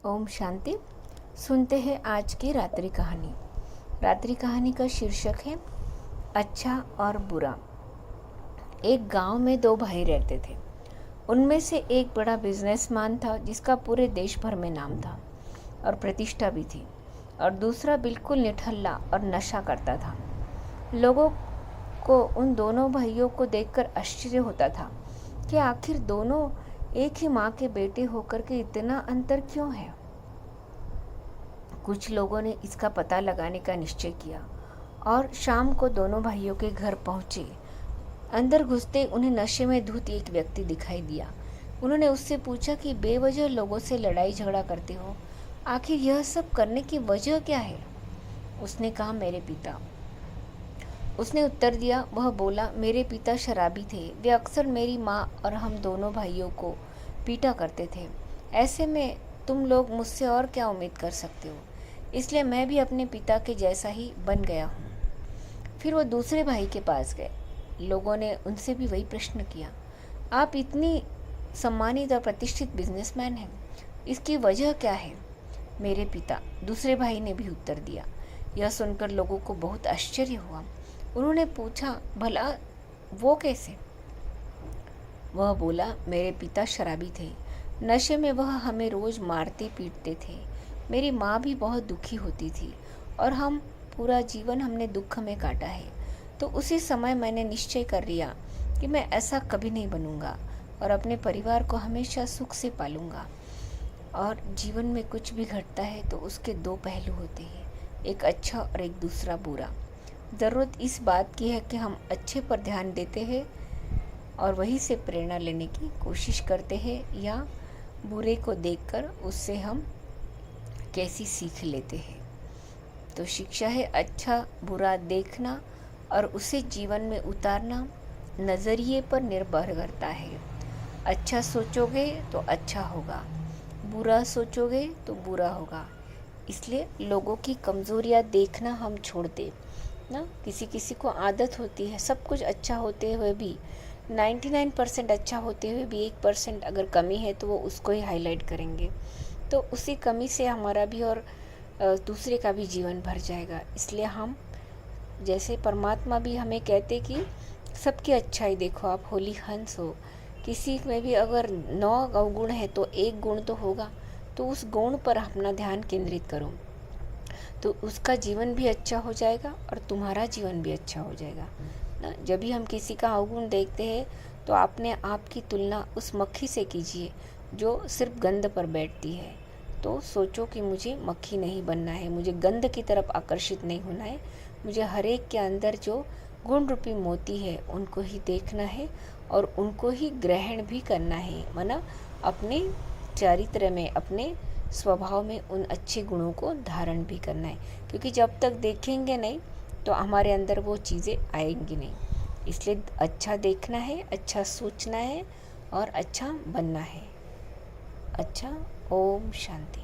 ओम शांति। सुनते हैं आज की रात्रि कहानी। रात्रि कहानी का शीर्षक है अच्छा और बुरा। एक गांव में दो भाई रहते थे। उनमें से एक बड़ा बिजनेसमैन था जिसका पूरे देश भर में नाम था और प्रतिष्ठा भी थी, और दूसरा बिल्कुल निठल्ला और नशा करता था। लोगों को उन दोनों भाइयों को देखकर आश्चर्य होता था कि आखिर दोनों एक ही माँ के बेटे होकर के इतना अंतर क्यों है। कुछ लोगों ने इसका पता लगाने का निश्चय किया और शाम को दोनों भाइयों के घर पहुंचे। अंदर घुसते उन्हें नशे में धुत एक व्यक्ति दिखाई दिया। उन्होंने उससे पूछा कि बेवजह लोगों से लड़ाई झगड़ा करते हो, आखिर यह सब करने की वजह क्या है। उसने कहा, मेरे पिता। उसने उत्तर दिया। वह बोला, मेरे पिता शराबी थे। वे अक्सर मेरी माँ और हम दोनों भाइयों को पीटा करते थे। ऐसे में तुम लोग मुझसे और क्या उम्मीद कर सकते हो, इसलिए मैं भी अपने पिता के जैसा ही बन गया हूँ। फिर वो दूसरे भाई के पास गए। लोगों ने उनसे भी वही प्रश्न किया, आप इतनी सम्मानित और प्रतिष्ठित बिजनेसमैन हैं, इसकी वजह क्या है। मेरे पिता, दूसरे भाई ने भी उत्तर दिया। यह सुनकर लोगों को बहुत आश्चर्य हुआ। उन्होंने पूछा, भला वो कैसे। वह बोला, मेरे पिता शराबी थे। नशे में वह हमें रोज मारते पीटते थे। मेरी माँ भी बहुत दुखी होती थी और हम पूरा जीवन हमने दुख में काटा है। तो उसी समय मैंने निश्चय कर लिया कि मैं ऐसा कभी नहीं बनूंगा और अपने परिवार को हमेशा सुख से पालूंगा। और जीवन में कुछ भी घटता है तो उसके दो पहलू होते हैं, एक अच्छा और एक दूसरा बुरा। ज़रूरत इस बात की है कि हम अच्छे पर ध्यान देते हैं और वहीं से प्रेरणा लेने की कोशिश करते हैं, या बुरे को देखकर उससे हम कैसी सीख लेते हैं। तो शिक्षा है अच्छा बुरा देखना और उसे जीवन में उतारना नज़रिए पर निर्भर करता है। अच्छा सोचोगे तो अच्छा होगा, बुरा सोचोगे तो बुरा होगा। इसलिए लोगों की कमज़ोरियाँ देखना हम छोड़ दें ना। किसी किसी को आदत होती है सब कुछ अच्छा होते हुए भी, 99% अच्छा होते हुए भी 1% अगर कमी है तो वो उसको ही हाईलाइट करेंगे। तो उसी कमी से हमारा भी और दूसरे का भी जीवन भर जाएगा। इसलिए हम जैसे परमात्मा भी हमें कहते कि सबकी अच्छाई देखो, आप होली हंस हो। किसी में भी अगर 9 अवगुण है तो एक गुण तो होगा, तो उस गुण पर अपना ध्यान केंद्रित करो, तो उसका जीवन भी अच्छा हो जाएगा और तुम्हारा जीवन भी अच्छा हो जाएगा ना। जब भी हम किसी का अवगुण देखते हैं तो अपने आप की तुलना उस मक्खी से कीजिए जो सिर्फ गंध पर बैठती है। तो सोचो कि मुझे मक्खी नहीं बनना है, मुझे गंध की तरफ आकर्षित नहीं होना है, मुझे हर एक के अंदर जो गुण रूपी मोती है उनको ही देखना है और उनको ही ग्रहण भी करना है। माना अपने चरित्र में, अपने स्वभाव में उन अच्छे गुणों को धारण भी करना है, क्योंकि जब तक देखेंगे नहीं तो हमारे अंदर वो चीज़ें आएंगी नहीं। इसलिए अच्छा देखना है, अच्छा सोचना है और अच्छा बनना है। अच्छा। ओम शांति।